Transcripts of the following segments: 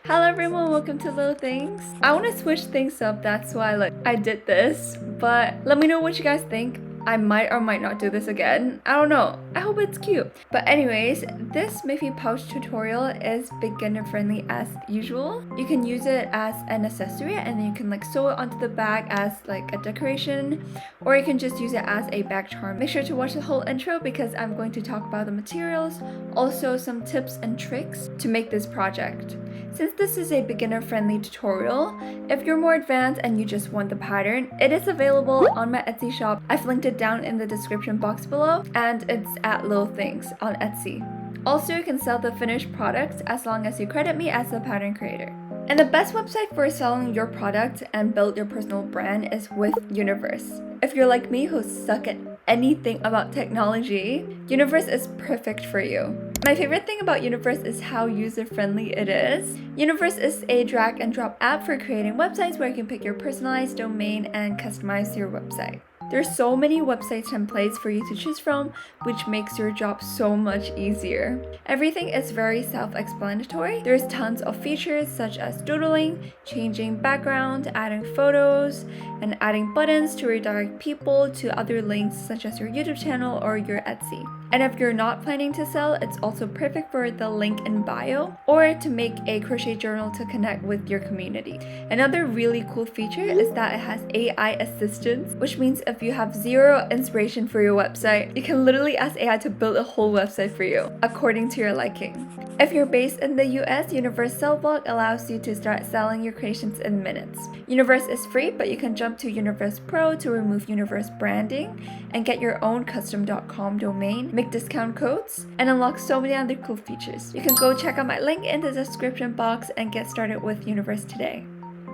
Hello everyone, welcome to Little Things. I want to switch things up, that's why I did this, but let me know what you guys think. I might or might not do this again. I don't know. I hope it's cute. But anyways, this miffy pouch tutorial is beginner friendly as usual. You can use it as an accessory and then you can sew it onto the bag as a decoration, or you can just use it as a bag charm. Make sure to watch the whole intro because I'm going to talk about the materials, also some tips and tricks to make this project. Since this is a beginner-friendly tutorial, if you're more advanced and you just want the pattern, it is available on my Etsy shop. I've linked it down in the description box below, and it's at lilthings on Etsy. Also, you can sell the finished products as long as you credit me as the pattern creator. And the best website for selling your product and build your personal brand is with Universe. If you're like me who suck at anything about technology, Universe is perfect for you. My favorite thing about Universe is how user-friendly it is. Universe is a drag and drop app for creating websites where you can pick your personalized domain and customize your website. There's so many website templates for you to choose from, which makes your job so much easier. Everything is very self-explanatory. There's tons of features such as doodling, changing background, adding photos, and adding buttons to redirect people to other links such as your YouTube channel or your Etsy. And if you're not planning to sell, it's also perfect for the link in bio or to make a crochet journal to connect with your community. Another really cool feature is that it has AI assistance, which means if you have zero inspiration for your website, you can literally ask AI to build a whole website for you according to your liking. If you're based in the US, Universe Sell Blog allows you to start selling your creations in minutes. Universe is free, but you can jump to Universe Pro to remove Universe branding and get your own custom.com domain, make discount codes, and unlock so many other cool features. You can go check out my link in the description box and get started with Universe today.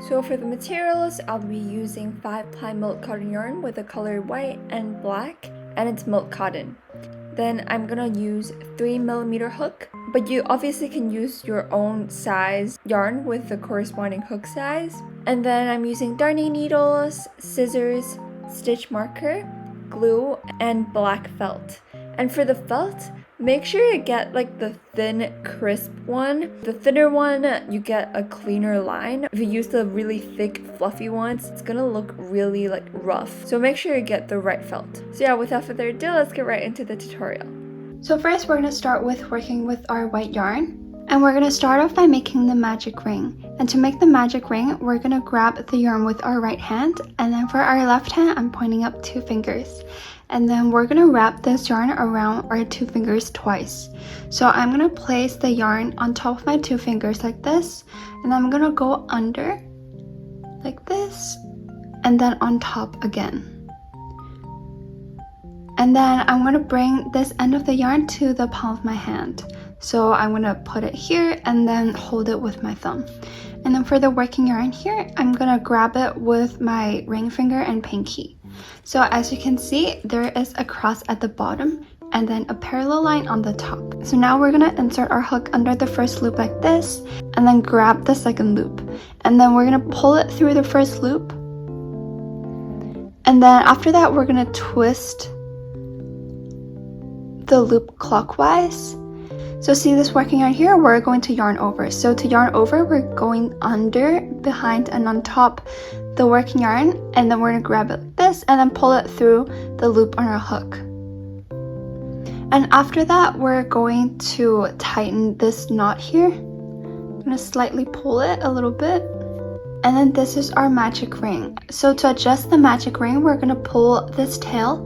So for the materials, I'll be using 5-ply milk cotton yarn with the color white and black, and it's milk cotton. Then I'm gonna use 3mm hook, but you obviously can use your own size yarn with the corresponding hook size. And then I'm using darning needles, scissors, stitch marker, glue, and black felt. And for the felt, make sure you get the thin, crisp one. The thinner one, you get a cleaner line. If you use the really thick, fluffy ones, it's gonna look really rough. So make sure you get the right felt. So yeah, without further ado, let's get right into the tutorial. So first we're gonna start with working with our white yarn. And we're gonna start off by making the magic ring. And to make the magic ring, we're gonna grab the yarn with our right hand. And then for our left hand, I'm pointing up 2 fingers. And then we're gonna wrap this yarn around our 2 fingers twice. So I'm gonna place the yarn on top of my 2 fingers like this, and I'm gonna go under like this, and then on top again. And then I'm gonna bring this end of the yarn to the palm of my hand. So I'm gonna put it here and then hold it with my thumb. And then for the working yarn here, I'm gonna grab it with my ring finger and pinky. So as you can see, there is a cross at the bottom and then a parallel line on the top. So now we're gonna insert our hook under the first loop like this and then grab the second loop. And then we're gonna pull it through the first loop. And then after that, we're gonna twist the loop clockwise. So see this working yarn here, we're going to yarn over. So to yarn over, we're going under, behind, and on top the working yarn, and then we're gonna grab it like this and then pull it through the loop on our hook. And after that, we're going to tighten this knot here. I'm gonna slightly pull it a little bit. And then this is our magic ring. So to adjust the magic ring, we're gonna pull this tail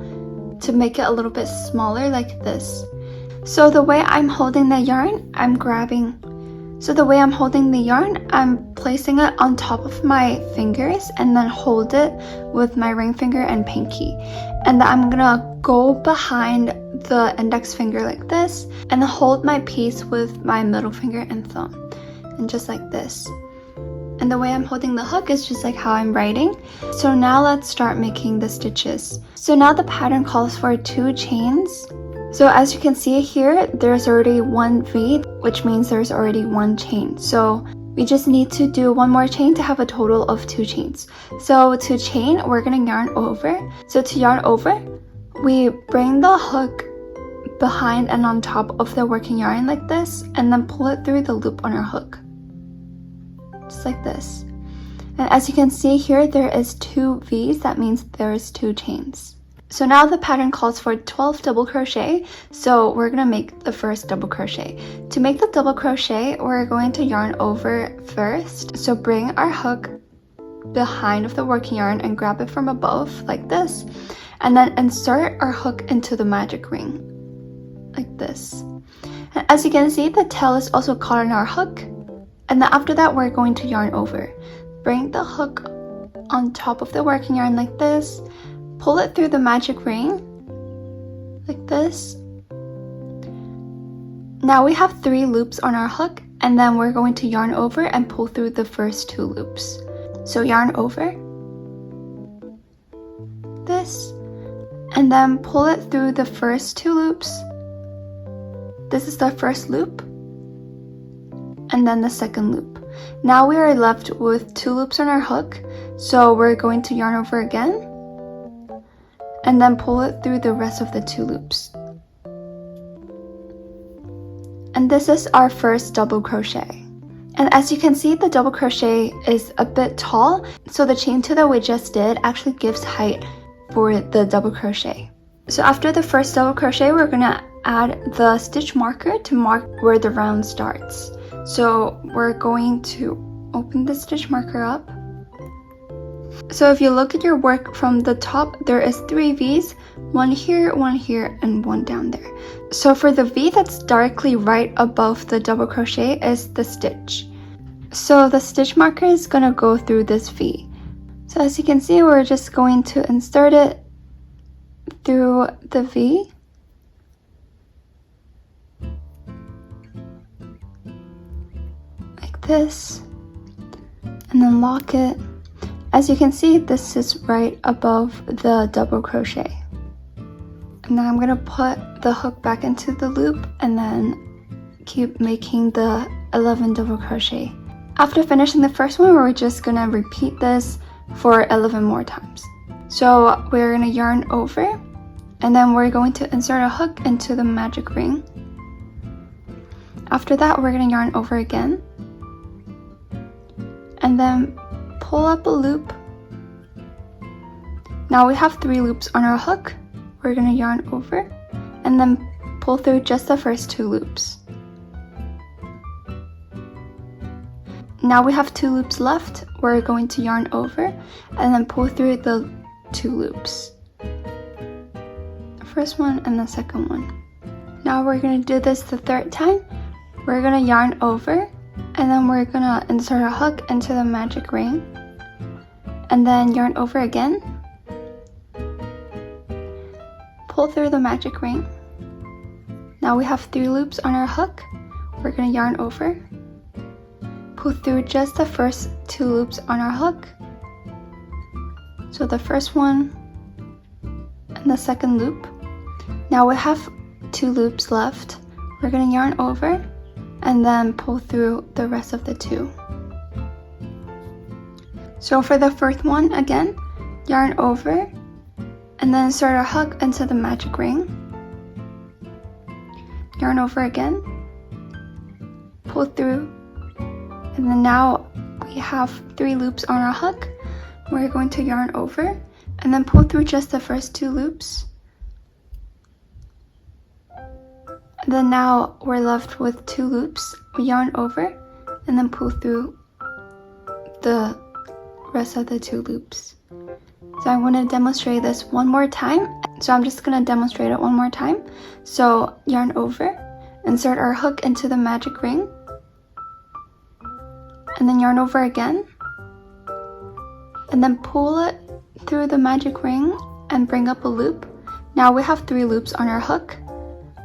to make it a little bit smaller like this. So the way I'm holding the yarn, I'm placing it on top of my fingers and then hold it with my ring finger and pinky. And then I'm gonna go behind the index finger like this and then hold my piece with my middle finger and thumb. And just like this. And the way I'm holding the hook is just like how I'm writing. So now let's start making the stitches. So now the pattern calls for 2 chains. So as you can see here, there's already 1 V, which means there's already 1 chain. So we just need to do 1 more chain to have a total of 2 chains. So to chain, we're gonna yarn over. So to yarn over, we bring the hook behind and on top of the working yarn like this, and then pull it through the loop on our hook. just like this. And as you can see here, there is 2 V's. That means there is 2 chains. So now the pattern calls for 12 double crochet, so we're gonna make the first double crochet. To make the double crochet, we're going to yarn over first. So bring our hook behind of the working yarn and grab it from above like this, and then insert our hook into the magic ring like this. And as you can see, the tail is also caught in our hook, and then after that we're going to yarn over. Bring the hook on top of the working yarn like this, pull it through the magic ring like this. Now we have 3 loops on our hook, and then we're going to yarn over and pull through the first 2 loops. So yarn over this, and then pull it through the first 2 loops. This is the first loop, and then the second loop. Now we are left with 2 loops on our hook, so we're going to yarn over again, and then pull it through the rest of the 2 loops. And this is our first double crochet. And as you can see, the double crochet is a bit tall, so the chain 2 that we just did actually gives height for the double crochet. So after the first double crochet, we're gonna add the stitch marker to mark where the round starts. So we're going to open the stitch marker up. So if you look at your work from the top, there is 3 V's, 1 here, and 1 down there. So for the V that's directly right above the double crochet is the stitch. So the stitch marker is gonna go through this V. So as you can see, we're just going to insert it through the V. Like this. And then lock it. As you can see, this is right above the double crochet. And then I'm gonna put the hook back into the loop and then keep making the 11 double crochet. After finishing the first one, we're just gonna repeat this for 11 more times. So we're gonna yarn over, and then we're going to insert a hook into the magic ring. After that, we're gonna yarn over again, and then pull up a loop. Now we have 3 loops on our hook. We're gonna yarn over and then pull through just the first 2 loops. Now we have 2 loops left. We're going to yarn over and then pull through the 2 loops. The first one and the second one. Now we're gonna do this the 3rd time. We're gonna yarn over, and then we're gonna insert a hook into the magic ring, and then yarn over again, pull through the magic ring. Now we have 3 loops on our hook. We're gonna yarn over, pull through just the first 2 loops on our hook. So the first one and the second loop. Now we have 2 loops left. We're gonna yarn over and then pull through the rest of the 2. So for the first one, again, yarn over and then insert a hook into the magic ring. Yarn over again, pull through, and then now we have 3 loops on our hook. We're going to yarn over and then pull through just the first 2 loops. And then now we're left with 2 loops. We yarn over and then pull through the rest of the 2 loops. So I want to demonstrate this one more time. So I'm just going to demonstrate it one more time. So yarn over, insert our hook into the magic ring, and then yarn over again, and then pull it through the magic ring and bring up a loop. Now we have 3 loops on our hook.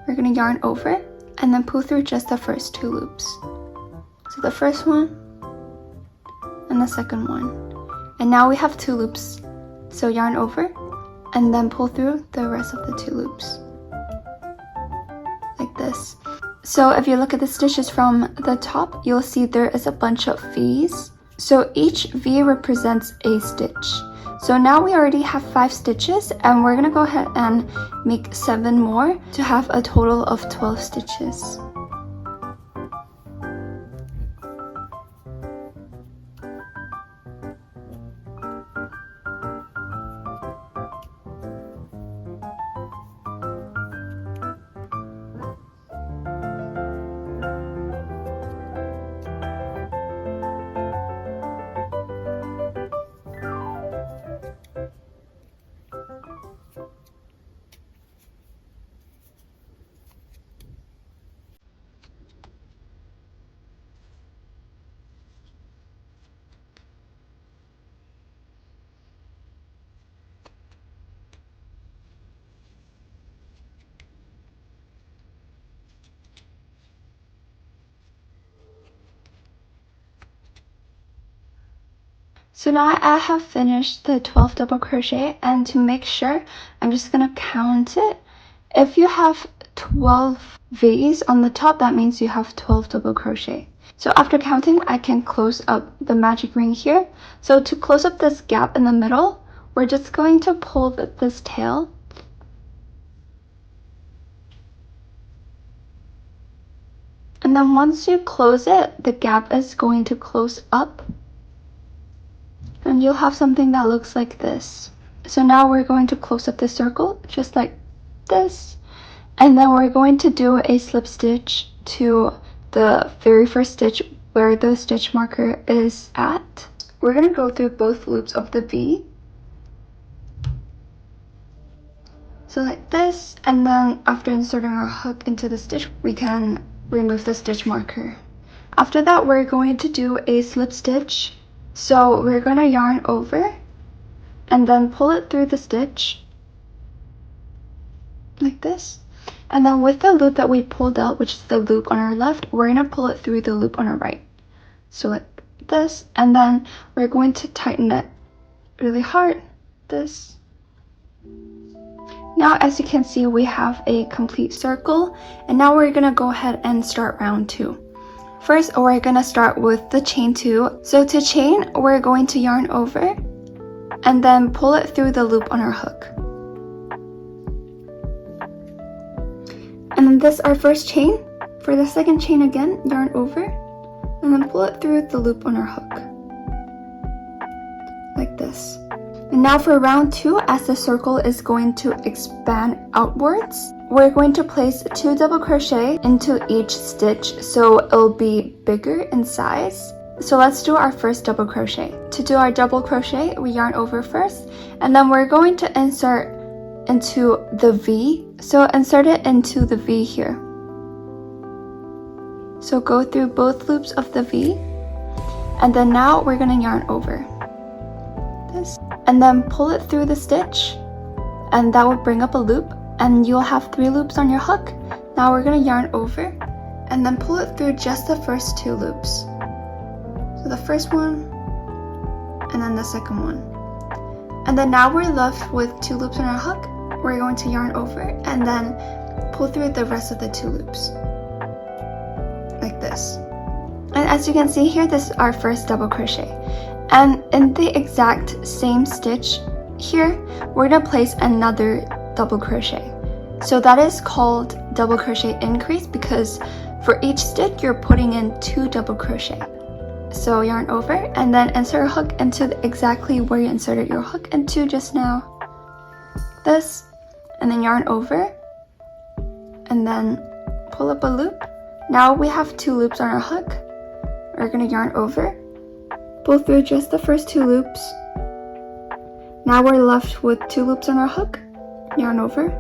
We're going to yarn over and then pull through just the first 2 loops. So the first one and the second one. And now we have 2 loops. So yarn over and then pull through the rest of the 2 loops. Like this. So if you look at the stitches from the top, you'll see there is a bunch of V's. So each V represents a stitch. So now we already have 5 stitches, and we're gonna go ahead and make 7 more to have a total of 12 stitches. So now I have finished the 12 double crochet, and to make sure, I'm just gonna count it. If you have 12 V's on the top, that means you have 12 double crochet. So after counting, I can close up the magic ring here. So to close up this gap in the middle, we're just going to pull this tail. And then once you close it, the gap is going to close up. And you'll have something that looks like this. So now we're going to close up the circle, just like this. And then we're going to do a slip stitch to the very first stitch where the stitch marker is at. We're going to go through both loops of the V. So like this, and then after inserting our hook into the stitch, we can remove the stitch marker. After that, we're going to do a slip stitch. So we're going to yarn over and then pull it through the stitch like this. And then with the loop that we pulled out, which is the loop on our left, we're going to pull it through the loop on our right. So like this, and then we're going to tighten it really hard, this. Now, as you can see, we have a complete circle, and now we're going to go ahead and start round 2. First, we're going to start with the chain 2. So to chain, we're going to yarn over and then pull it through the loop on our hook. And then this is our first chain. For the second chain again, yarn over and then pull it through the loop on our hook. Like this. And now for round 2, as the circle is going to expand outwards, we're going to place 2 double crochet into each stitch so it'll be bigger in size. So let's do our first double crochet. To do our double crochet, we yarn over first, and then we're going to insert into the V. So insert it into the V here. So go through both loops of the V, and then now we're going to yarn over this, and then pull it through the stitch, and that will bring up a loop, and you'll have 3 loops on your hook. Now we're going to yarn over and then pull it through just the first 2 loops. So the first one and then the second one. And then now we're left with 2 loops on our hook. We're going to yarn over and then pull through the rest of the 2 loops. Like this. And as you can see here, this is our first double crochet. And in the exact same stitch here, we're going to place another double crochet. So that is called double crochet increase, because for each stitch you're putting in 2 double crochet. So yarn over and then insert a hook into exactly where you inserted your hook into just now. This, and then yarn over and then pull up a loop. Now we have 2 loops on our hook. We're going to yarn over, pull through just the first 2 loops. Now we're left with 2 loops on our hook. Yarn over,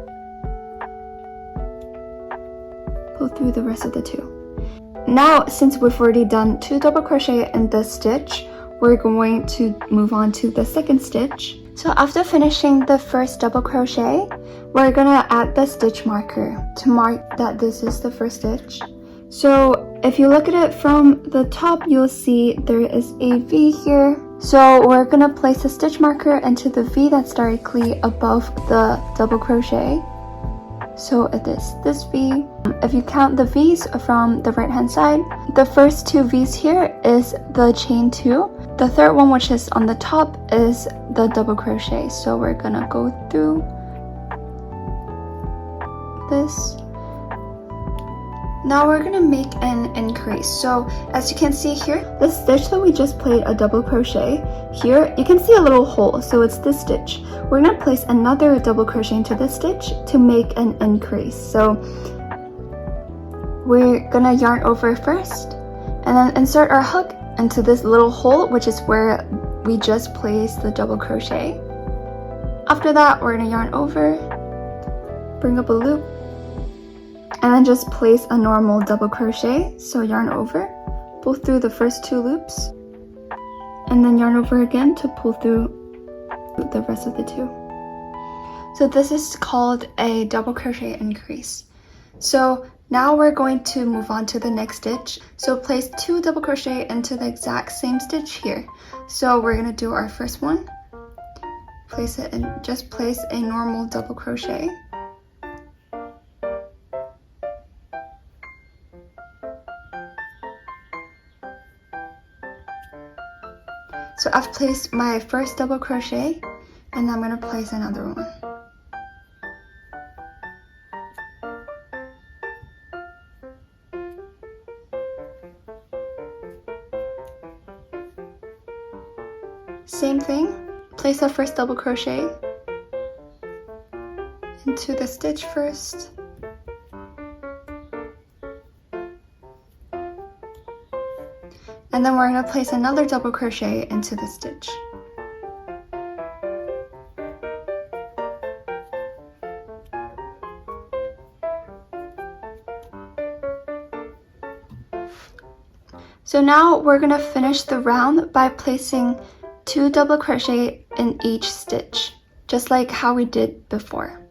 pull through the rest of the 2. Now, since we've already done 2 double crochet in this stitch, we're going to move on to the second stitch. So after finishing the first double crochet, we're gonna add the stitch marker to mark that this is the first stitch. So if you look at it from the top, you'll see there is a V here. So we're gonna place a stitch marker into the V that's directly above the double crochet. So it is this V. If you count the V's from the right hand side, the first 2 V's here is the chain 2. The third one, which is on the top, is the double crochet. So we're gonna go through this. Now we're gonna make an increase. So as you can see here, the stitch that we just played a double crochet, here you can see a little hole, so it's this stitch. We're gonna place another double crochet into this stitch to make an increase. So we're gonna yarn over first and then insert our hook into this little hole, which is where we just placed the double crochet. After that, we're gonna yarn over, bring up a loop, and then just place a normal double crochet. So yarn over, pull through the first 2 loops, and then yarn over again to pull through the rest of the 2. So this is called a double crochet increase. So Now we're going to move on to the next stitch. So place 2 double crochet into the exact same stitch here. So we're gonna do our first one. Place it and just place a normal double crochet. So I've placed my first double crochet and I'm gonna place another one. Same thing, place the first double crochet into the stitch first. And then we're going to place another double crochet into the stitch. So now we're going to finish the round by placing 2 double crochet in each stitch, just like how we did before.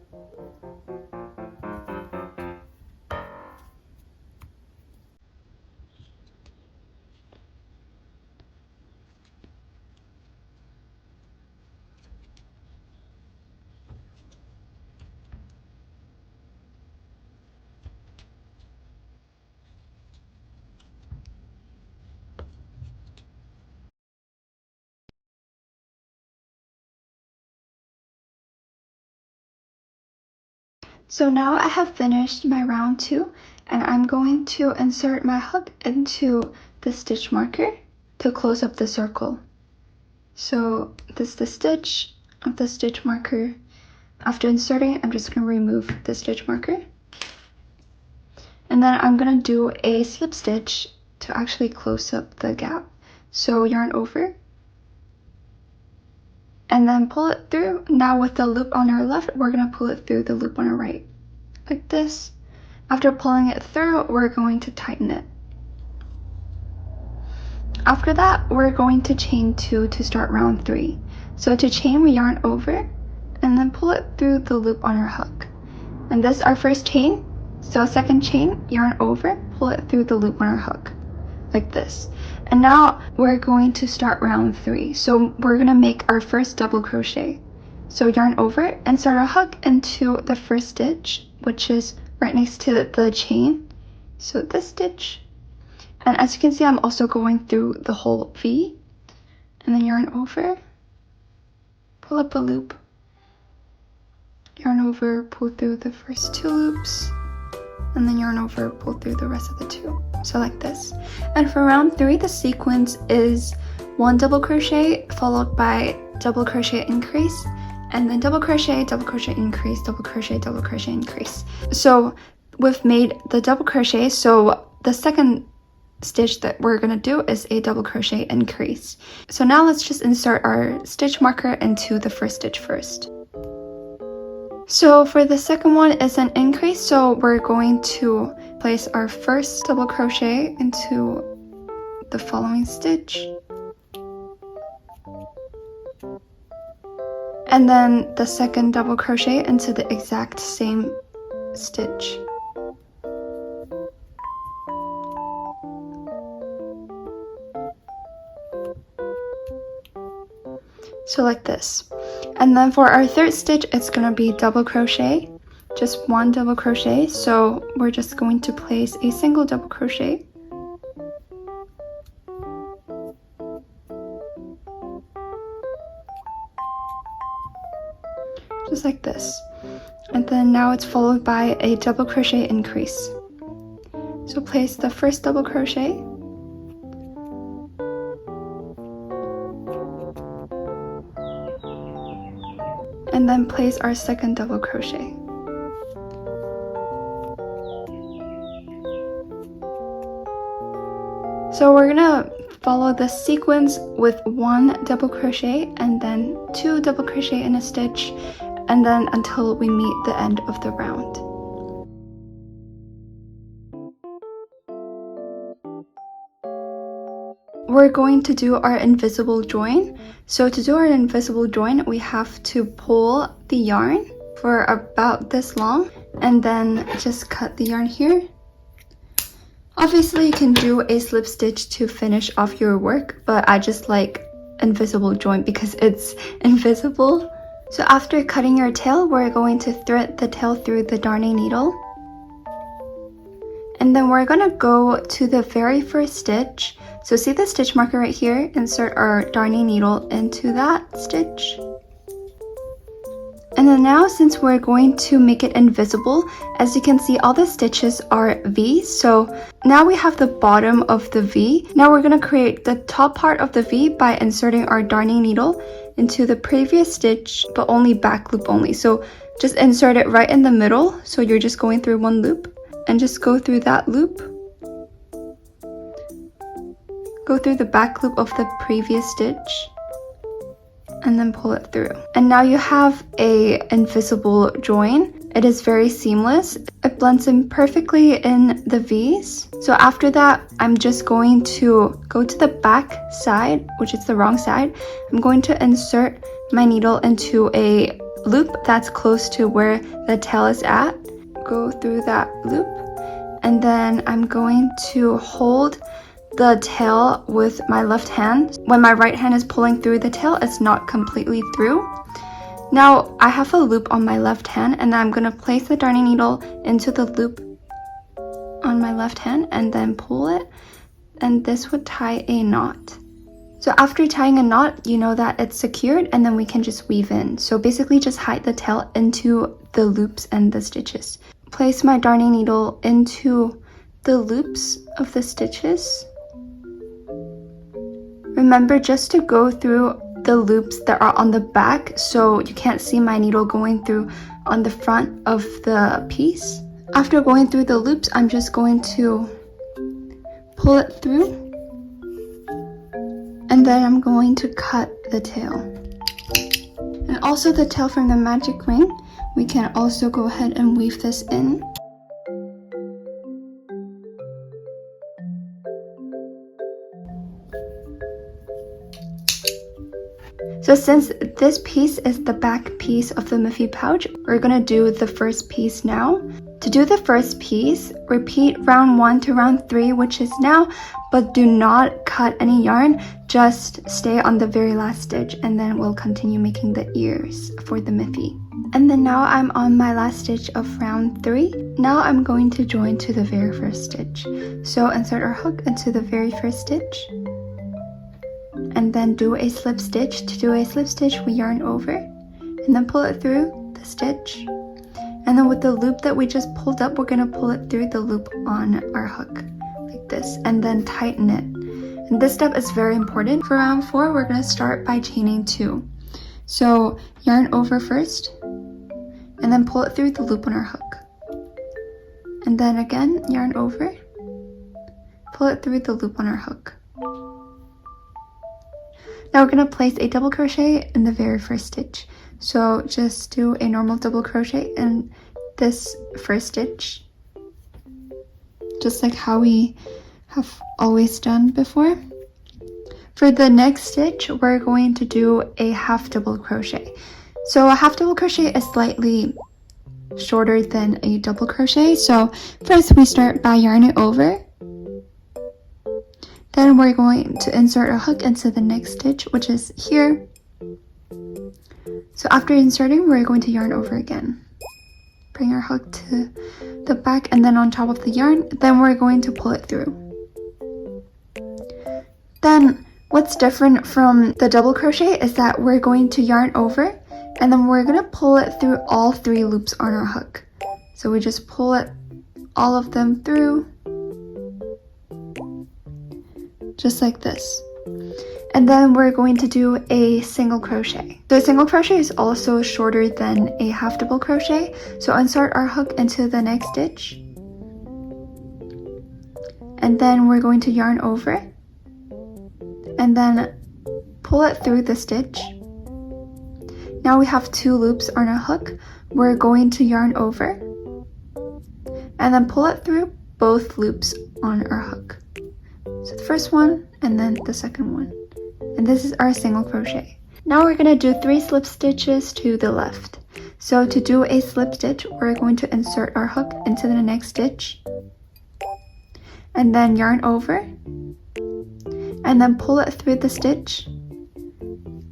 So now I have finished my round 2 and I'm going to insert my hook into the stitch marker to close up the circle. So this is the stitch of the stitch marker. After inserting it, I'm just going to remove the stitch marker. And then I'm going to do a slip stitch to actually close up the gap. So yarn over and then pull it through. Now with the loop on our left, we're going to pull it through the loop on our right, like this. After pulling it through, we're going to tighten it. After that, we're going to chain 2 to start round 3. So to chain, we yarn over and then pull it through the loop on our hook. And this is our first chain. So second chain, yarn over, pull it through the loop on our hook, like this. And now we're going to start round 3. So we're going to make our first double crochet. So yarn over and start our hook into the first stitch, which is right next to the chain. So this stitch. And as you can see, I'm also going through the whole V. And then yarn over, pull up a loop, yarn over, pull through the first 2 loops, and then yarn over, pull through the rest of the 2. So like this. And for round 3, the sequence is 1 double crochet followed by double crochet increase, and then double crochet increase, double crochet increase. So we've made the double crochet, so the second stitch that we're going to do is a double crochet increase. So now let's just insert our stitch marker into the first stitch first. So for the second one is an increase, so we're going to place our first double crochet into the following stitch, and then the second double crochet into the exact same stitch. So like this. And then for our third stitch, it's going to be double crochet, just 1 double crochet. So we're just going to place a single double crochet, just like this. And then now it's followed by a double crochet increase. So place the first double crochet, and then place our second double crochet. So we're gonna follow the sequence with 1 double crochet and then 2 double crochet in a stitch, and then until we meet the end of the round. We're going to do our invisible join. So to do our invisible join, we have to pull the yarn for about this long and then just cut the yarn here Obviously, you can do a slip stitch to finish off your work, but I just like invisible joint because it's invisible. So after cutting your tail, we're going to thread the tail through the darning needle. And then we're gonna go to the very first stitch. So see the stitch marker right here? Insert our darning needle into that stitch. And then now, since we're going to make it invisible, as you can see, all the stitches are V. So now we have the bottom of the V. Now we're going to create the top part of the V by inserting our darning needle into the previous stitch, but only back loop only. So just insert it right in the middle. So you're just going through one loop and just go through that loop. Go through the back loop of the previous stitch. And then pull it through. And now you have a invisible join. It is very seamless. It blends in perfectly in the V's. So after that, I'm just going to go to the back side, which is the wrong side. I'm going to insert my needle into a loop that's close to where the tail is at. Go through that loop. And then I'm going to hold the tail with my left hand. When my right hand is pulling through the tail, it's not completely through. Now I have a loop on my left hand, and I'm going to place the darning needle into the loop on my left hand and then pull it, and this would tie a knot. So after tying a knot, you know that it's secured, and then we can just weave in. So basically just hide the tail into the loops and the stitches. Place my darning needle into the loops of the stitches. Remember just to go through the loops that are on the back, so you can't see my needle going through on the front of the piece. After going through the loops, I'm just going to pull it through, and then I'm going to cut the tail. And also the tail from the magic ring, we can also go ahead and weave this in. So since this piece is the back piece of the Miffy pouch, we're gonna do the first piece now. To do the first piece, repeat round 1 to round 3, which is now, but do not cut any yarn, just stay on the very last stitch, and then we'll continue making the ears for the Miffy. And then now I'm on my last stitch of round 3. Now I'm going to join to the very first stitch. So insert our hook into the very first stitch, and then do a slip stitch. To do a slip stitch, we yarn over and then pull it through the stitch, and then with the loop that we just pulled up, we're going to pull it through the loop on our hook like this, and then tighten it. And this step is very important. For round 4, we're going to start by chaining 2. So yarn over first and then pull it through the loop on our hook, and then again yarn over, pull it through the loop on our hook. Now we're going to place a double crochet in the very first stitch. So just do a normal double crochet in this first stitch, just like how we have always done before. For the next stitch, we're going to do a half double crochet. So a half double crochet is slightly shorter than a double crochet. So first we start by yarning over. Then we're going to insert a hook into the next stitch, which is here. So after inserting, we're going to yarn over again. Bring our hook to the back and then on top of the yarn. Then we're going to pull it through. Then what's different from the double crochet is that we're going to yarn over, and then we're going to pull it through all 3 loops on our hook. So we just pull it, all of them through, just like this. And then we're going to do a single crochet. The single crochet is also shorter than a half double crochet. So insert our hook into the next stitch, and then we're going to yarn over and then pull it through the stitch. Now we have 2 loops on our hook. We're going to yarn over and then pull it through both loops on our hook. So the first one and then the second one. And this is our single crochet. Now we're going to do 3 slip stitches to the left. So to do a slip stitch, we're going to insert our hook into the next stitch. and then yarn over, and then pull it through the stitch.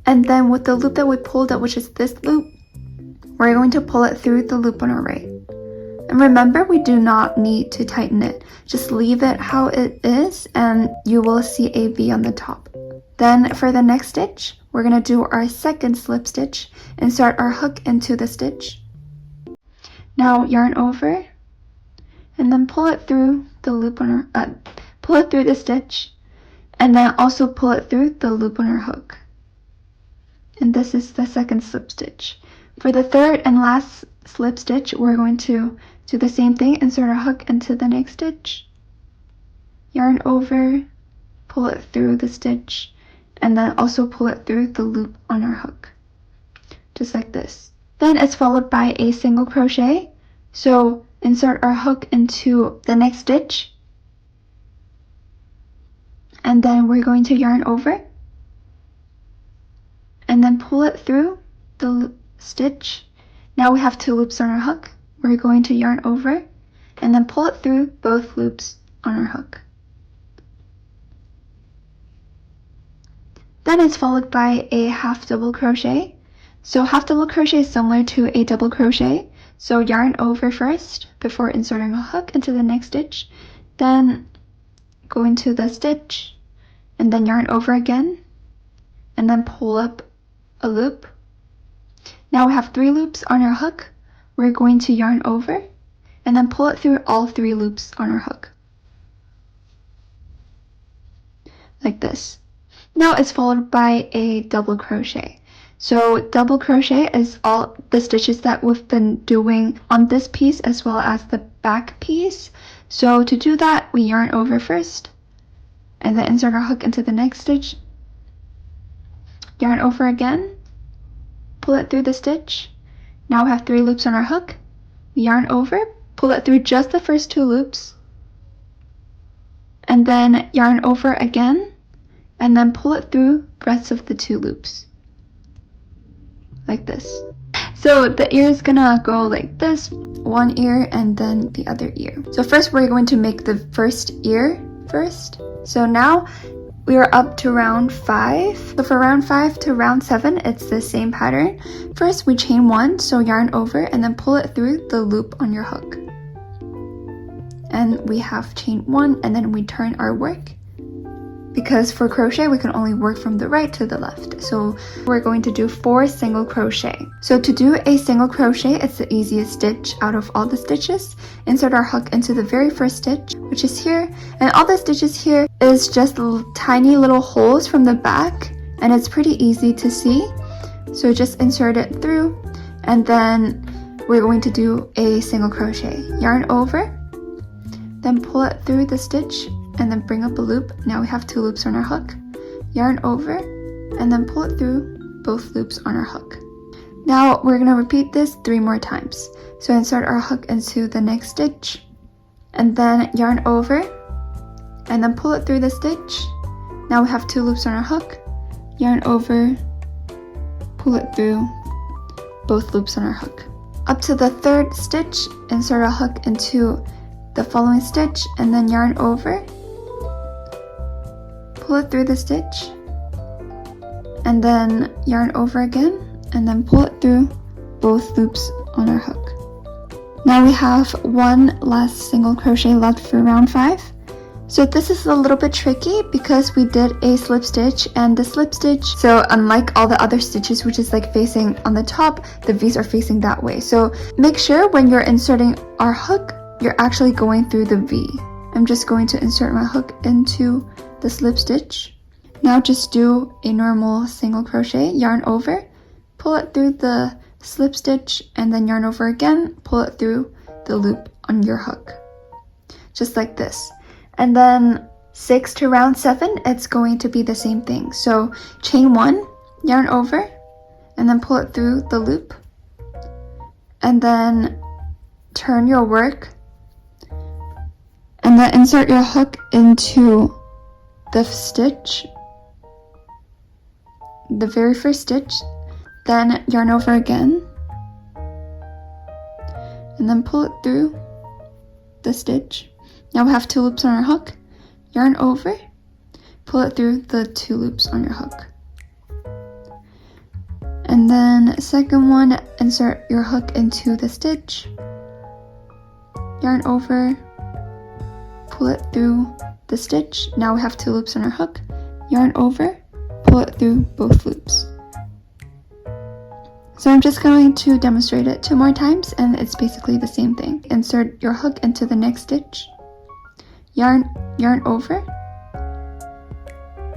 And then with the loop that we pulled up, which is this loop, we're going to pull it through the loop on our right. And remember, we do not need to tighten it. Just leave it how it is and you will see a V on the top. Then for the next stitch, we're going to do our second slip stitch, insert our hook into the stitch. Now yarn over and then pull it through the loop on our, pull it through the stitch, and then also pull it through the loop on our hook. And this is the second slip stitch. For the third and last slip stitch, we're going to do the same thing, insert our hook into the next stitch, yarn over, pull it through the stitch, and then also pull it through the loop on our hook, just like this. Then it's followed by a single crochet. So insert our hook into the next stitch, and then we're going to yarn over, and then pull it through the stitch. Now we have 2 loops on our hook. We're going to yarn over and then pull it through both loops on our hook. Then it's followed by a half double crochet. So half double crochet is similar to a double crochet. So yarn over first before inserting a hook into the next stitch, then go into the stitch and then yarn over again and then pull up a loop. Now we have 3 loops on our hook. We're going to yarn over and then pull it through all 3 loops on our hook, like this. Now it's followed by a double crochet. So double crochet is all the stitches that we've been doing on this piece as well as the back piece. So to do that, we yarn over first and then insert our hook into the next stitch, yarn over again, pull it through the stitch. Now we have 3 loops on our hook. We yarn over, pull it through just the first 2 loops, and then yarn over again, and then pull it through the rest of the 2 loops, like this. So the ear is gonna go like this, one ear and then the other ear. So first we're going to make the first ear first. So now we are up to round 5. So for round 5 to round 7, it's the same pattern. First we chain 1, so yarn over and then pull it through the loop on your hook. And we have chain 1 and then we turn our work. Because for crochet, we can only work from the right to the left. So we're going to do 4 single crochet. So to do a single crochet, it's the easiest stitch out of all the stitches. Insert our hook into the very first stitch, which is here. And all the stitches here is just tiny little holes from the back. And it's pretty easy to see. So just insert it through. And then we're going to do a single crochet. Yarn over, then pull it through the stitch, and then bring up a loop. Now we have 2 loops on our hook. Yarn over and then pull it through both loops on our hook. Now we're going to repeat this 3 more times. So insert our hook into the next stitch and then yarn over and then pull it through the stitch. Now we have 2 loops on our hook. Yarn over, pull it through both loops on our hook. Up to the 3rd stitch, insert a hook into the following stitch and then yarn over, pull it through the stitch, and then yarn over again, and then pull it through both loops on our hook. Now we have 1 last single crochet left for round 5. So this is a little bit tricky because we did a slip stitch and the slip stitch, so unlike all the other stitches which is like facing on the top, the V's are facing that way. So make sure when you're inserting our hook, you're actually going through the V. I'm just going to insert my hook into the slip stitch. Now just do a normal single crochet, yarn over, pull it through the slip stitch, and then yarn over again, pull it through the loop on your hook, just like this. And then 6 to round 7, it's going to be the same thing. So chain 1, yarn over, and then pull it through the loop, and then turn your work, and then insert your hook into the stitch, the very first stitch, then yarn over again, and then pull it through the stitch, Now we have 2 loops on our hook, yarn over, pull it through the 2 loops on your hook. And then second one, insert your hook into the stitch, yarn over, pull it through the stitch. Now we have 2 loops on our hook, yarn over, pull it through both loops. So I'm just going to demonstrate it 2 more times, and it's basically the same thing. Insert your hook into the next stitch, yarn over,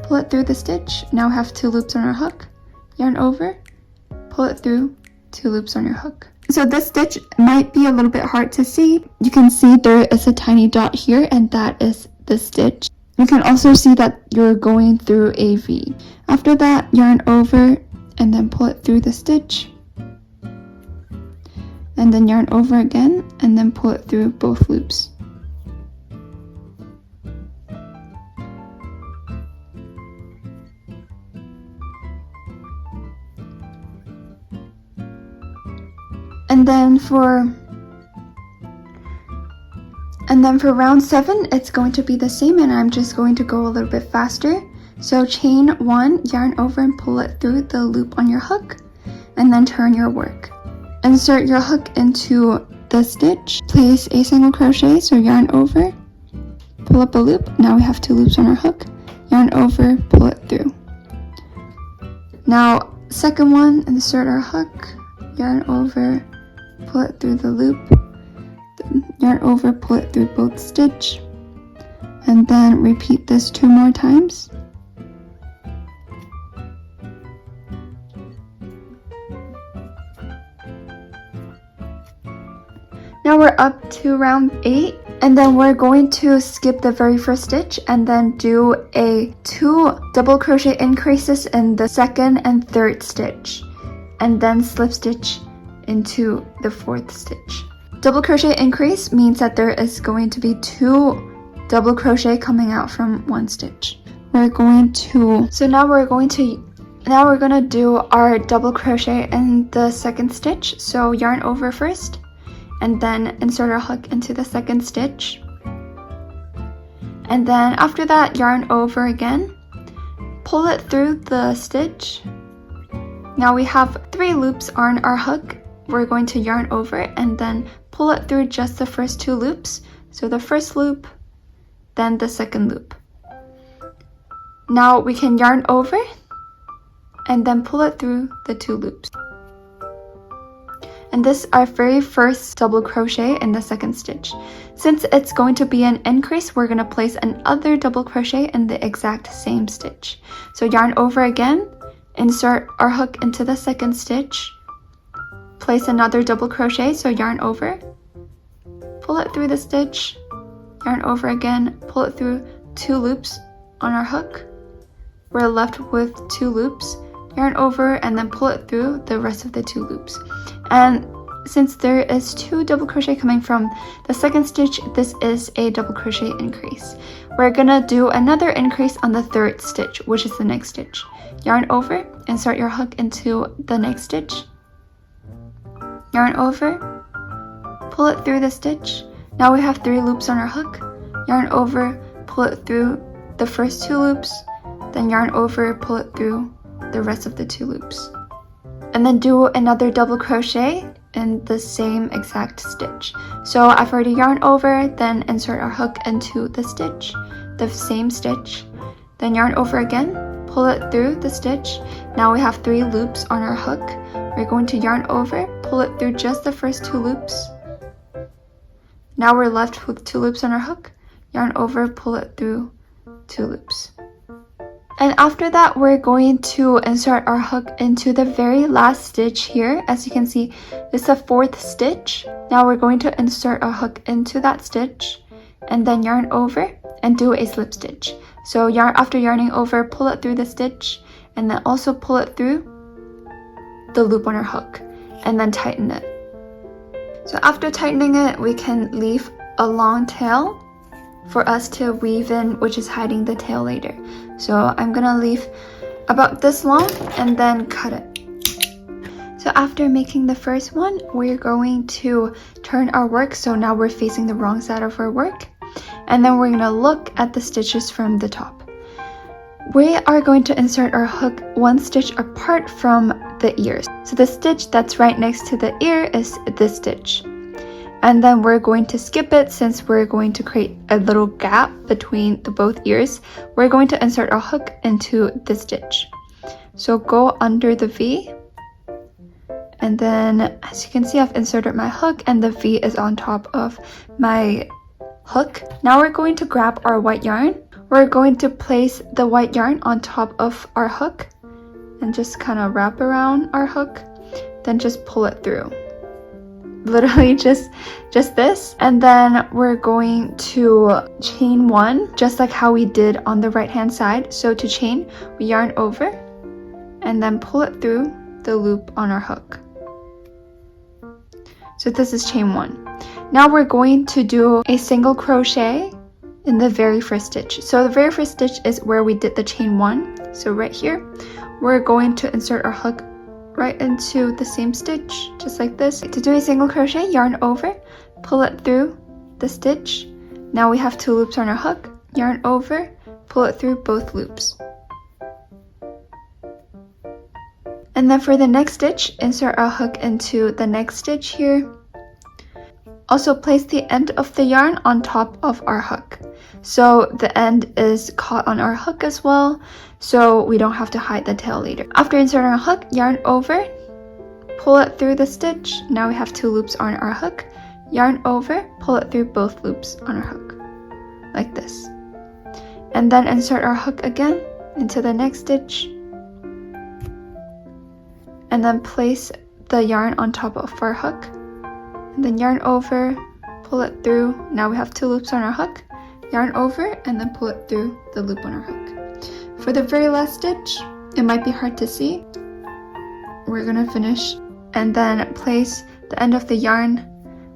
pull it through the stitch. Now we have 2 loops on our hook, yarn over, pull it through 2 loops on your hook. So this stitch might be a little bit hard to see. You can see there is a tiny dot here, and that is the stitch. You can also see that you're going through a V. After that, yarn over and then pull it through the stitch. And then yarn over again and then pull it through both loops. And then for round 7, it's going to be the same, and I'm just going to go a little bit faster. So chain 1, yarn over and pull it through the loop on your hook, and then turn your work. Insert your hook into the stitch, place a single crochet, so yarn over, pull up a loop. Now we have 2 loops on our hook, yarn over, pull it through. Now second one, insert our hook, yarn over, pull it through the loop, yarn over, pull it through both stitch, and then repeat this 2 more times. Now we're up to round 8, and then we're going to skip the very first stitch and then do 2 double crochet increases in the 2nd and 3rd stitch, and then slip stitch into the 4th stitch. Double crochet increase means that there is going to be 2 double crochet coming out from 1 stitch. Now we're going to do our double crochet in the 2nd stitch. So yarn over first, and then insert our hook into the 2nd stitch. And then after that, yarn over again, pull it through the stitch. Now we have 3 loops on our hook. We're going to yarn over and then pull it through just the first 2 loops. So the first loop, then the 2nd loop. Now we can yarn over and then pull it through the 2 loops. And this is our very first double crochet in the 2nd stitch. Since it's going to be an increase, we're going to place another double crochet in the exact same stitch. So yarn over again, insert our hook into the 2nd stitch, place another double crochet, so yarn over, pull it through the stitch, yarn over again, pull it through 2 loops on our hook. We're left with 2 loops, yarn over and then pull it through the rest of the 2 loops. And since there is 2 double crochet coming from the 2nd stitch, this is a double crochet increase. We're gonna do another increase on the 3rd stitch, which is the next stitch. Yarn over, insert your hook into the next stitch, yarn over, pull it through the stitch. Now we have 3 loops on our hook, yarn over, pull it through the first 2 loops, then yarn over, pull it through the rest of the 2 loops. And then do another double crochet in the same exact stitch. So I've already yarned over, then insert our hook into the stitch, the same stitch, then yarn over again, pull it through the stitch. Now we have 3 loops on our hook. We're going to yarn over, pull it through just the first 2 loops. Now we're left with 2 loops on our hook, yarn over, pull it through 2 loops. And after that, we're going to insert our hook into the very last stitch here. As you can see, it's the 4th stitch. Now we're going to insert our hook into that stitch and then yarn over and do a slip stitch. So after yarning over, pull it through the stitch and then also pull it through the loop on our hook and then tighten it. So after tightening it, we can leave a long tail for us to weave in, which is hiding the tail later. So I'm gonna leave about this long and then cut it. So after making the first one, we're going to turn our work. So now we're facing the wrong side of our work. and then we're gonna look at the stitches from the top. We are going to insert our hook one stitch apart from the ears. So the stitch that's right next to the ear is this stitch. And then we're going to skip it since we're going to create a little gap between the both ears. We're going to insert our hook into this stitch. So go under the V. And then as you can see, I've inserted my hook and the V is on top of my hook. Now we're going to grab our white yarn. We're going to place the white yarn on top of our hook and just kind of wrap around our hook, then just pull it through. Literally just this. And then we're going to chain one, just like how we did on the right hand side. So to chain, we yarn over and then pull it through the loop on our hook. So this is chain one. Now we're going to do a single crochet in the very first stitch. So the very first stitch is where we did the chain one. So right here, we're going to insert our hook right into the same stitch, just like this. To do a single crochet, yarn over, pull it through the stitch. Now we have 2 loops on our hook, yarn over, pull it through both loops. And then for the next stitch, insert our hook into the next stitch here. Also place the end of the yarn on top of our hook. So the end is caught on our hook as well, so we don't have to hide the tail later. After inserting our hook, yarn over, pull it through the stitch. Now we have 2 loops on our hook, yarn over, pull it through both loops on our hook, like this. And then insert our hook again into the next stitch. And then place the yarn on top of our hook. And then yarn over, pull it through. Now we have 2 loops on our hook, yarn over, and then pull it through the loop on our hook. For the very last stitch, it might be hard to see. We're gonna finish and then place the end of the yarn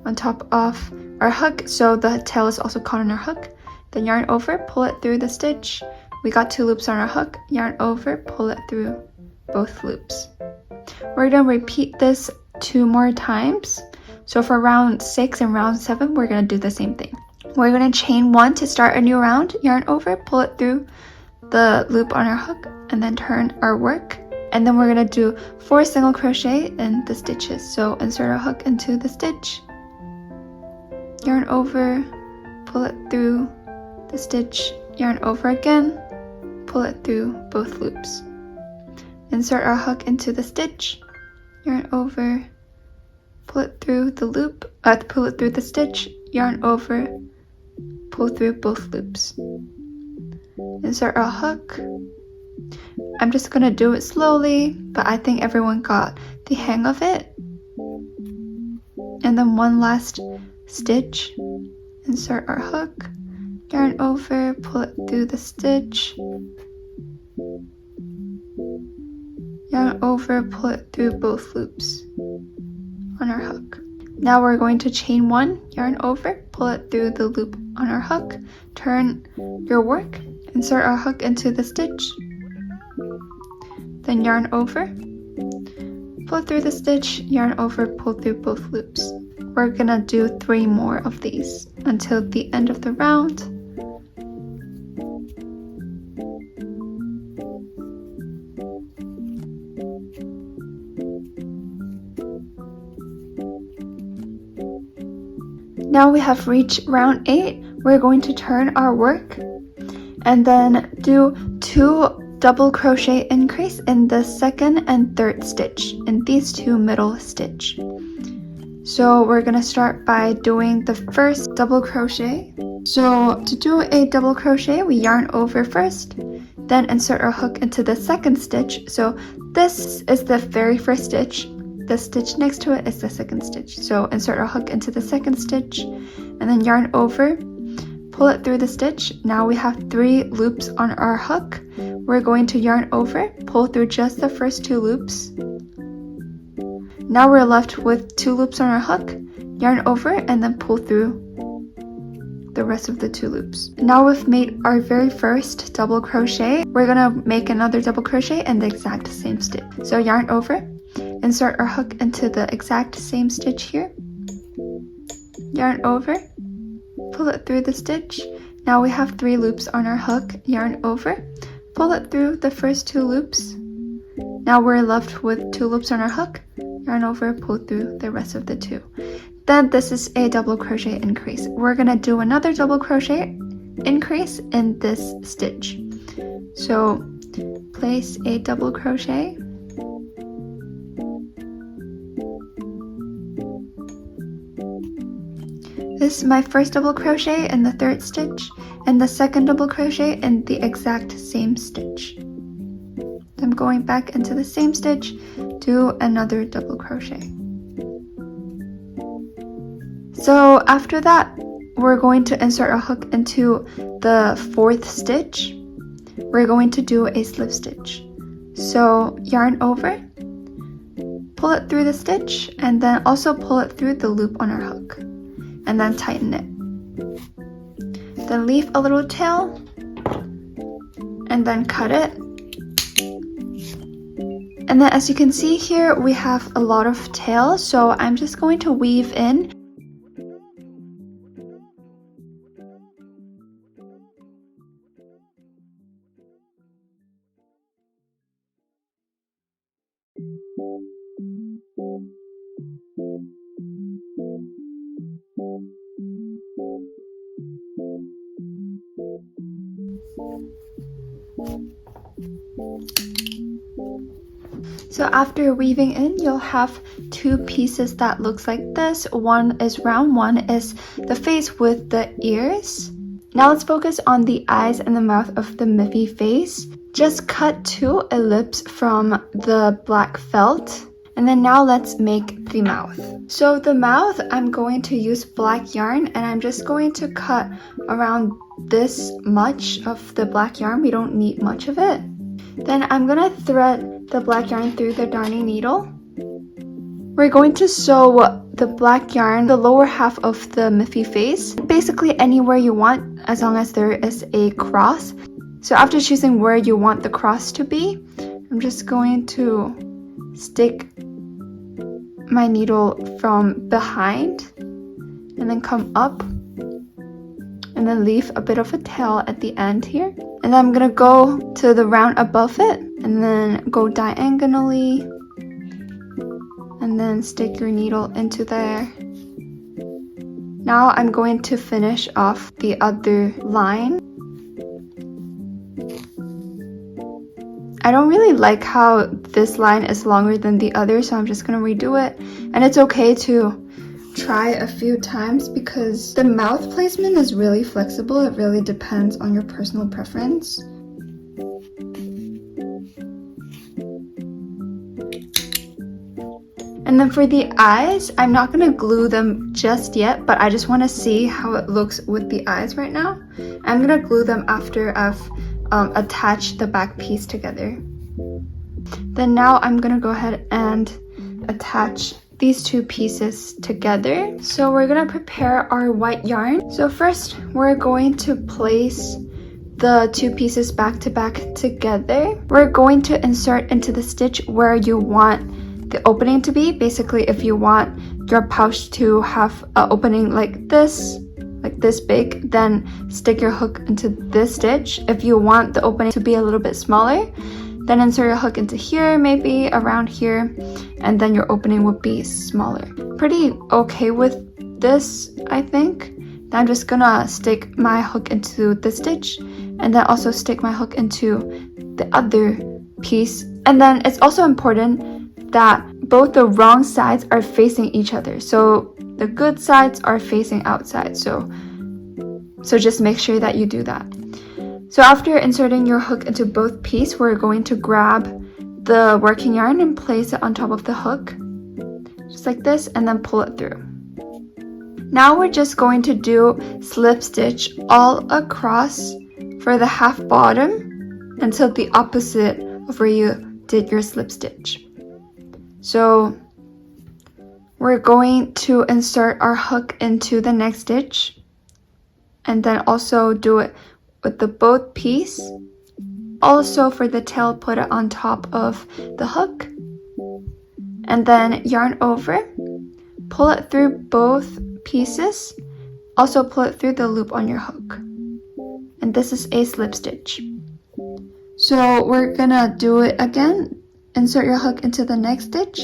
on top of our hook, so the tail is also caught on our hook. Then yarn over, pull it through the stitch. We got 2 loops on our hook, yarn over, pull it through both loops. We're gonna repeat this 2 more times. So for round 6 and round 7, we're gonna do the same thing. We're gonna chain 1 to start a new round, yarn over, pull it through the loop on our hook, and then turn our work. And then we're gonna do 4 single crochet in the stitches. So insert our hook into the stitch, yarn over, pull it through the stitch, yarn over again, pull it through both loops. Insert our hook into the stitch, yarn over, pull it through the loop, pull it through the stitch, yarn over, pull through both loops. Insert our hook. I'm just gonna do it slowly, but I think everyone got the hang of it. And then one last stitch. Insert our hook, yarn over, pull it through the stitch, yarn over, pull it through both loops on our hook. Now we're going to chain 1, yarn over, pull it through the loop on our hook, turn your work, insert our hook into the stitch, then yarn over, pull through the stitch, yarn over, pull through both loops. We're gonna do 3 more of these until the end of the round. Now we have reached round 8. We're going to turn our work and then do 2 double crochet increase in the 2nd and 3rd stitch in these 2 middle stitch. So we're gonna start by doing the first double crochet. So to do a double crochet, we yarn over first, then insert our hook into the 2nd stitch. So this is the very first stitch. The stitch next to it is the 2nd stitch. So insert our hook into the 2nd stitch and then yarn over, pull it through the stitch. Now we have 3 loops on our hook. We're going to yarn over, pull through just the first 2 loops. Now we're left with 2 loops on our hook, yarn over, and then pull through the rest of the 2 loops. Now we've made our very first double crochet. We're gonna make another double crochet in the exact same stitch. So yarn over, insert our hook into the exact same stitch here, yarn over, pull it through the stitch, Now we have 3 loops on our hook. Yarn over, pull it through the first 2 loops. Now we're left with 2 loops on our hook. Yarn over, pull through the rest of the 2. Then this is a double crochet increase. We're gonna do another double crochet increase in this stitch. So place a double crochet. This is my first double crochet in the 3rd stitch, and the second double crochet in the exact same stitch. I'm going back into the same stitch, do another double crochet. So after that, we're going to insert our hook into the 4th stitch. We're going to do a slip stitch. So yarn over, pull it through the stitch, and then also pull it through the loop on our hook, and then tighten it. Then leave a little tail, and then cut it. And then as you can see here, we have a lot of tail, so I'm just going to weave in. So after weaving in, you'll have 2 pieces that looks like this. One is round, one is the face with the ears. Now let's focus on the eyes and the mouth of the Miffy face. Just cut 2 ellipses from the black felt. And then now let's make the mouth. So the mouth, I'm going to use black yarn, and I'm just going to cut around this much of the black yarn. We don't need much of it. Then I'm gonna thread the black yarn through the darning needle. We're going to sew the black yarn the lower half of the Miffy face, basically anywhere you want as long as there is a cross. So after choosing where you want the cross to be, I'm just going to stick my needle from behind and then come up and then leave a bit of a tail at the end here. And then I'm gonna go to the round above it and then go diagonally and then stick your needle into there. Now I'm going to finish off the other line. I don't really like how this line is longer than the other, so I'm just gonna redo it. And it's okay to try a few times because the mouth placement is really flexible. It really depends on your personal preference. And then for the eyes, I'm not gonna glue them just yet, but I just wanna see how it looks with the eyes right now. I'm gonna glue them after I've attached the back piece together. Then now I'm gonna go ahead and attach these 2 pieces together. So we're gonna prepare our white yarn. So first we're going to place the 2 pieces back to back together. We're going to insert into the stitch where you want the opening to be. Basically, if you want your pouch to have an opening like this big, then stick your hook into this stitch. If you want the opening to be a little bit smaller, then insert your hook into here, maybe around here, and then your opening would be smaller. Pretty okay with this, I think. Then I'm just gonna stick my hook into the stitch and then also stick my hook into the other piece. And then it's also important that both the wrong sides are facing each other. So the good sides are facing outside. So just make sure that you do that. So after inserting your hook into both pieces, we're going to grab the working yarn and place it on top of the hook, just like this, and then pull it through. Now we're just going to do slip stitch all across for the half bottom until the opposite of where you did your slip stitch. So we're going to insert our hook into the next stitch and then also do it with the both piece. Also for the tail, put it on top of the hook and then yarn over, pull it through both pieces, also pull it through the loop on your hook. and this is a slip stitch. So we're gonna do it again. Insert your hook into the next stitch,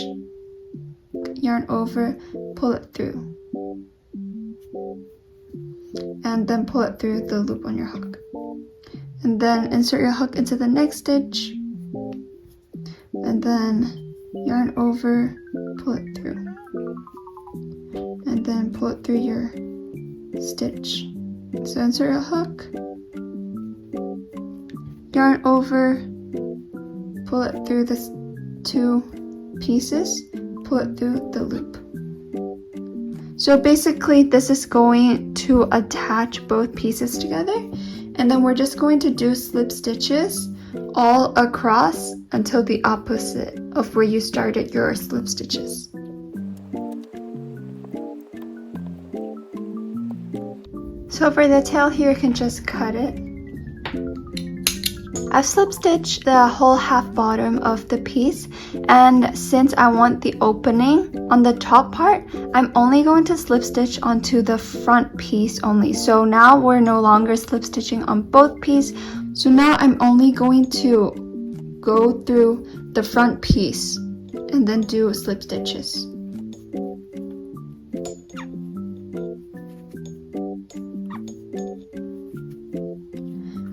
yarn over, pull it through, and then pull it through the loop on your hook. And then insert your hook into the next stitch, and then yarn over, pull it through, and then pull it through your stitch. So insert a hook, yarn over, pull it through the 2 pieces, pull it through the loop. So basically this is going to attach both pieces together, and then we're just going to do slip stitches all across until the opposite of where you started your slip stitches. So for the tail here, you can just cut it. I've slip stitched the whole half bottom of the piece, and since I want the opening on the top part, I'm only going to slip stitch onto the front piece only. So now we're no longer slip stitching on both pieces. So now I'm only going to go through the front piece and then do slip stitches.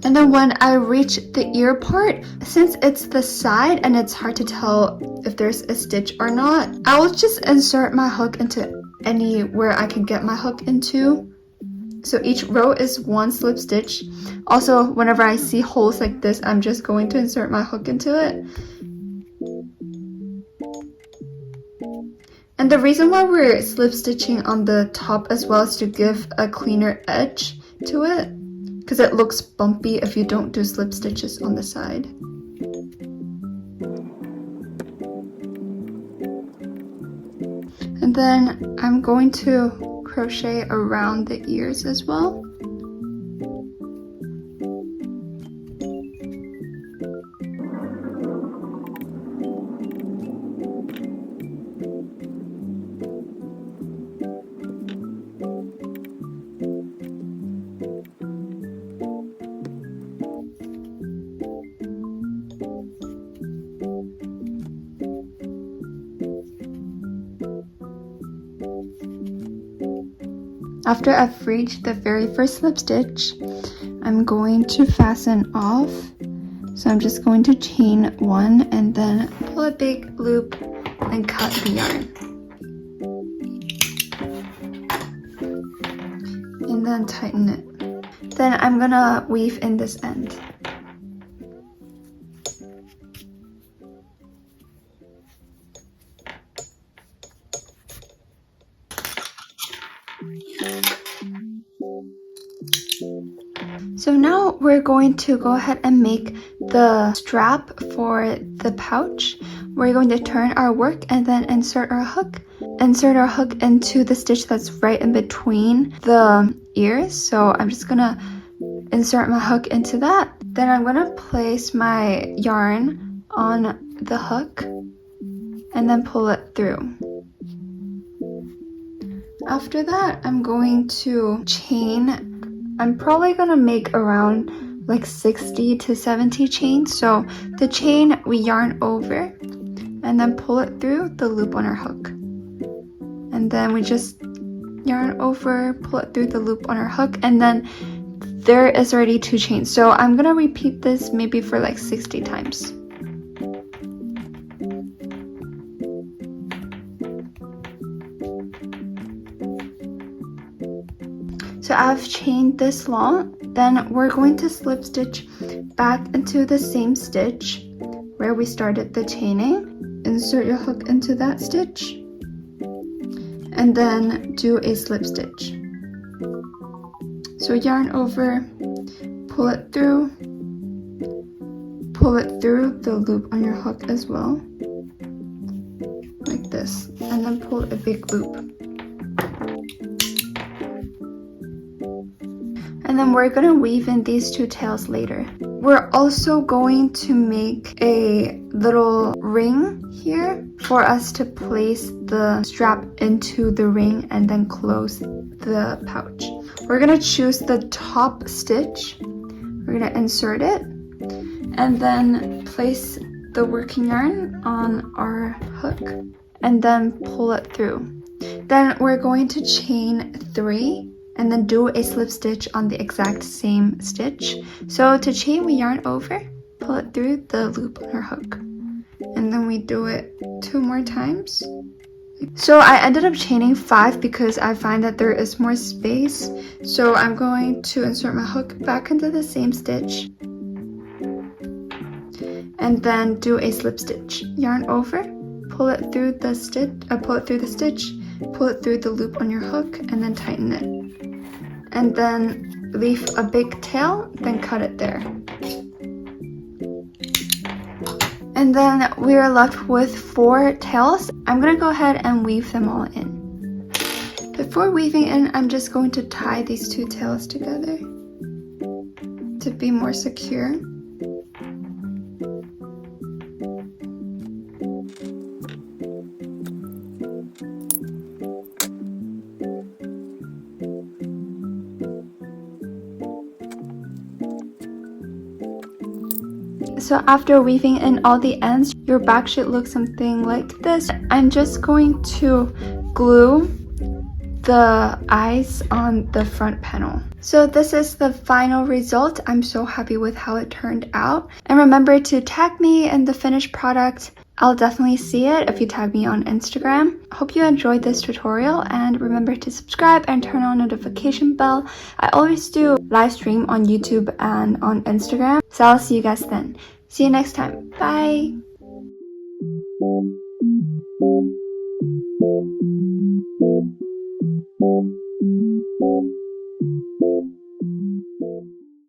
And then when I reach the ear part, since it's the side and it's hard to tell if there's a stitch or not, I will just insert my hook into anywhere I can get my hook into. So each row is 1 slip stitch. Also, whenever I see holes like this, I'm just going to insert my hook into it. And the reason why we're slip stitching on the top as well is to give a cleaner edge to it, because it looks bumpy if you don't do slip stitches on the side. And then I'm going to crochet around the ears as well. After I've reached the very first slip stitch, I'm going to fasten off. So I'm just going to chain 1 and then pull a big loop and cut the yarn. And then tighten it. Then I'm gonna weave in this end. So now we're going to go ahead and make the strap for the pouch. We're going to turn our work and then insert our hook. Insert our hook into the stitch that's right in between the ears. So I'm just gonna insert my hook into that. Then I'm gonna place my yarn on the hook and then pull it through. After that, I'm going to chain. I'm probably gonna make around like 60 to 70 chains. So the chain we yarn over and then pull it through the loop on our hook. And then we just yarn over, pull it through the loop on our hook, and then there is already 2 chains. So I'm gonna repeat this maybe for like 60 times. So I've chained this long, then we're going to slip stitch back into the same stitch where we started the chaining. Insert your hook into that stitch and then do a slip stitch. So yarn over, pull it through the loop on your hook as well, like this, and then pull a big loop. And then we're gonna weave in these 2 tails later. We're also going to make a little ring here for us to place the strap into the ring and then close the pouch. We're gonna choose the top stitch we're gonna insert it and then place the working yarn on our hook and then pull it through. Then we're going to chain 3 and then do a slip stitch on the exact same stitch. So to chain, we yarn over, pull it through the loop on our hook, and then we do it 2 more times. So I ended up chaining 5 because I find that there is more space. So I'm going to insert my hook back into the same stitch and then do a slip stitch. Yarn over, pull it through the stitch, pull it through the loop on your hook, and then tighten it. And then leave a big tail, then cut it there. And then we are left with 4 tails. I'm gonna go ahead and weave them all in. Before weaving in, I'm just going to tie these 2 tails together to be more secure. So after weaving in all the ends, your back should look something like this. I'm just going to glue the eyes on the front panel. So this is the final result. I'm so happy with how it turned out. And remember to tag me in the finished product. I'll definitely see it if you tag me on Instagram. Hope you enjoyed this tutorial, and remember to subscribe and turn on notification bell. I always do live stream on YouTube and on Instagram. So I'll see you guys then. See you next time. Bye!